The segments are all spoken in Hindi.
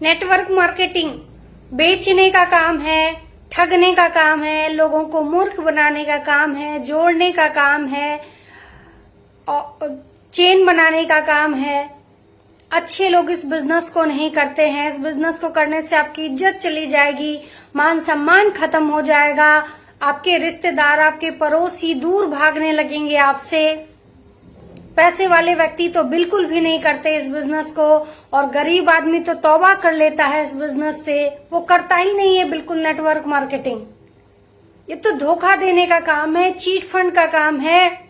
नेटवर्क मार्केटिंग बेचने का काम है, ठगने का काम है, लोगों को मूर्ख बनाने का काम है, जोड़ने का काम है, चेन बनाने का काम है। अच्छे लोग इस बिजनेस को नहीं करते हैं। इस बिजनेस को करने से आपकी इज्जत चली जाएगी, मान सम्मान खत्म हो जाएगा, आपके रिश्तेदार, आपके पड़ोसी दूर भागने लगेंगे आपसे। पैसे वाले व्यक्ति तो बिल्कुल भी नहीं करते इस बिजनेस को, और गरीब आदमी तो तौबा कर लेता है इस बिजनेस से, वो करता ही नहीं है बिल्कुल नेटवर्क मार्केटिंग। ये तो धोखा देने का काम है, चीट फंड का काम है,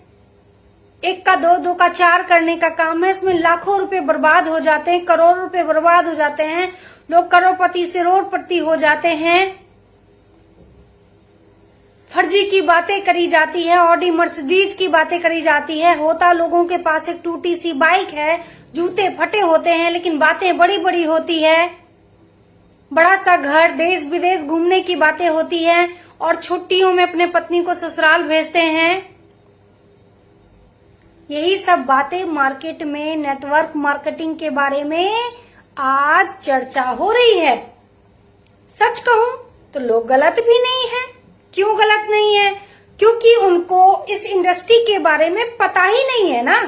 एक का दो, दो का चार करने का काम है। इसमें लाखों रुपए बर्बाद हो जाते हैं, करोड़ों रुपए बर्बाद हो जाते हैं, लोग करोड़पति से रोडपति हो जाते हैं। फर्जी की बातें करी जाती है, ऑडी मर्सिडीज की बातें करी जाती है। होता लोगों के पास एक टूटी सी बाइक है, जूते फटे होते हैं, लेकिन बातें बड़ी बड़ी होती है। बड़ा सा घर, देश विदेश घूमने की बातें होती है, और छुट्टियों में अपने पत्नी को ससुराल भेजते हैं। यही सब बातें मार्केट में नेटवर्क मार्केटिंग के बारे में आज चर्चा हो रही है। सच कहूं तो लोग गलत भी नहीं है। क्यों गलत नहीं है? क्योंकि उनको इस इंडस्ट्री के बारे में पता ही नहीं है ना।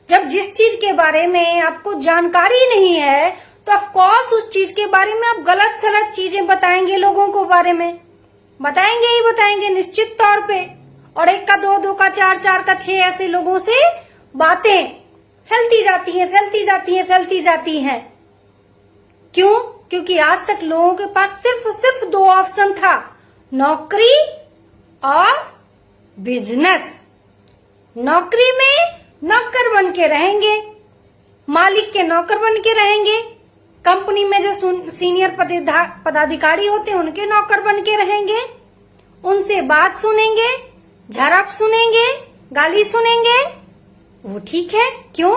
जब जिस चीज के बारे में आपको जानकारी नहीं है तो ऑफ कोर्स उस चीज के बारे में आप गलत सलत चीजें बताएंगे, लोगों को बारे में बताएंगे ही बताएंगे निश्चित तौर पे। और एक का दो, दो का चार, चार का छह, ऐसे लोगों से बातें फैलती जाती हैं, फैलती जाती हैं, फैलती जाती हैं। क्यों? क्योंकि आज तक लोगों के पास सिर्फ दो ऑप्शन था, नौकरी और बिजनेस। नौकरी में नौकर बन के रहेंगे, मालिक के नौकर बन के रहेंगे, कंपनी में जो सीनियर पदाधिकारी होते हैं उनके नौकर बन के रहेंगे, उनसे बात सुनेंगे, झड़प सुनेंगे, गाली सुनेंगे, वो ठीक है। क्यों?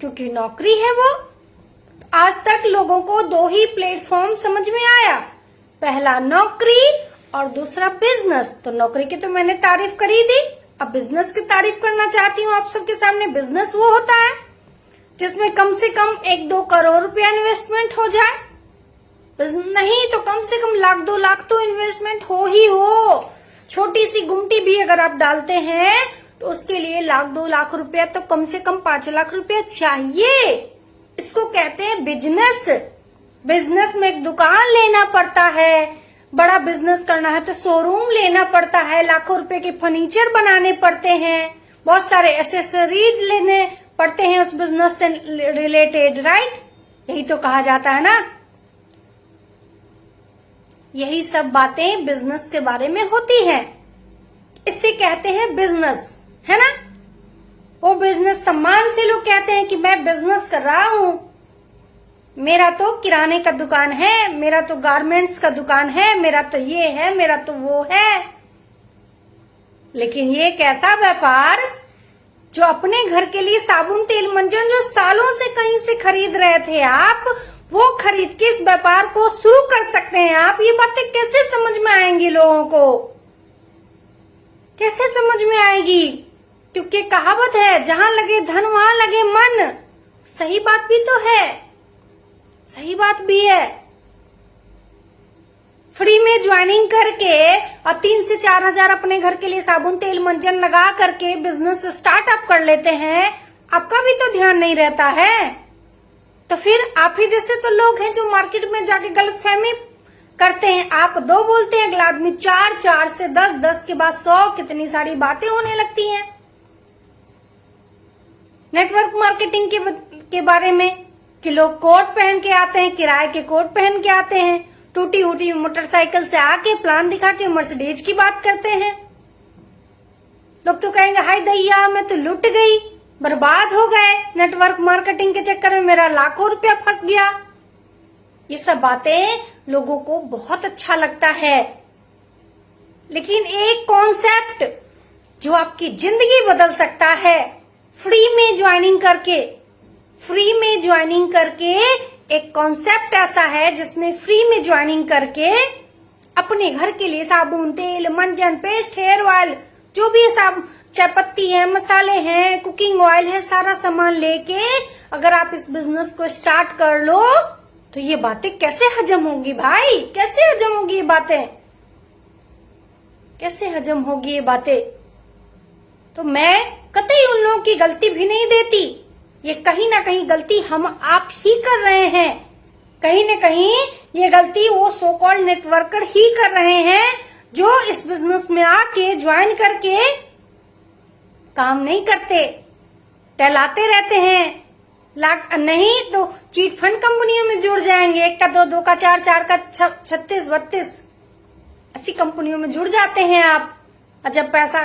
क्योंकि नौकरी है वो। आज तक लोगों को दो ही प्लेटफॉर्म समझ में आया, पहला नौकरी और दूसरा बिजनेस। तो नौकरी की तो मैंने तारीफ कर ही दी, अब बिजनेस की तारीफ करना चाहती हूँ आप सबके सामने। बिजनेस वो होता है जिसमें कम से कम 1-2 करोड़ रुपया इन्वेस्टमेंट हो जाए, नहीं तो कम से कम लाख 2 लाख तो इन्वेस्टमेंट हो ही हो। छोटी सी गुमटी भी अगर आप डालते हैं तो उसके लिए 1-2 लाख रुपया तो कम से कम 5 लाख रुपया चाहिए। इसको कहते हैं बिजनेस। बिजनेस में एक दुकान लेना पड़ता है, बड़ा बिजनेस करना है तो शोरूम लेना पड़ता है, लाखों रुपए के फर्नीचर बनाने पड़ते हैं, बहुत सारे एसेसरीज लेने पड़ते हैं उस बिजनेस से रिलेटेड, राइट? यही तो कहा जाता है ना। यही सब बातें बिजनेस के बारे में होती है, इससे कहते हैं बिजनेस, है ना। वो बिजनेस सम्मान से लोग कहते हैं कि मैं बिजनेस कर रहा हूं, मेरा तो किराने का दुकान है, मेरा तो गारमेंट्स का दुकान है, मेरा तो ये है, मेरा तो वो है। लेकिन ये एक ऐसा व्यापार जो अपने घर के लिए साबुन तेल मंजन जो सालों से कहीं से खरीद रहे थे आप, वो खरीद के इस व्यापार को शुरू कर सकते हैं आप। ये बातें कैसे समझ में आएंगी लोगों को? कैसे समझ में आएगी? क्योंकि कहावत है, जहां लगे धन वहां लगे मन। सही बात भी तो है, सही बात भी है। फ्री में ज्वाइनिंग करके और 3 से 4 हजार अपने घर के लिए साबुन तेल मंजन लगा करके बिजनेस स्टार्टअप कर लेते हैं, आपका भी तो ध्यान नहीं रहता है। तो फिर आप ही जैसे तो लोग हैं जो मार्केट में जाके गलतफहमी करते हैं। आप 2 बोलते हैं, अगला आदमी 4, 4 से 10, 10 के बाद 100, कितनी सारी बातें होने लगती हैं नेटवर्क मार्केटिंग के बारे में। कि लोग कोट पहन के आते हैं, किराए के कोट पहन के आते हैं, टूटी उटी मोटरसाइकिल से आके प्लान दिखा के मर्सिडीज की बात करते हैं। लोग तो कहेंगे हाय दैया मैं तो लुट गई, बर्बाद हो गए, नेटवर्क मार्केटिंग के चक्कर में मेरा लाखों रुपया फंस गया। ये सब बातें लोगों को बहुत अच्छा लगता है, लेकिन एक कॉन्सेप्ट जो आपकी जिंदगी बदल सकता है, फ्री में ज्वाइनिंग करके एक कॉन्सेप्ट ऐसा है जिसमें फ्री में ज्वाइनिंग करके अपने घर के लिए साबुन तेल मंजन पेस्ट हेयर ऑयल जो भी सब चाय पत्ती है, मसाले हैं, कुकिंग ऑयल है, सारा सामान लेके अगर आप इस बिजनेस को स्टार्ट कर लो तो ये बातें कैसे हजम होंगी भाई? कैसे हजम होगी ये बातें? कैसे हजम होगी ये बातें? तो मैं कतई उन लोगों की गलती भी नहीं देती। ये कहीं ना कहीं गलती हम आप ही कर रहे हैं। कहीं ना कहीं ये गलती वो सो कॉल्ड नेटवर्कर ही कर रहे हैं जो इस बिजनेस में आके ज्वाइन करके काम नहीं करते, टहलाते रहते हैं। लाख नहीं तो चीट फंड कंपनियों में जुड़ जाएंगे। 1 का 2, 2 का 4, 4 का 36, 32 ऐसी कंपनियों में जुड़ जाते हैं आप। और जब पैसा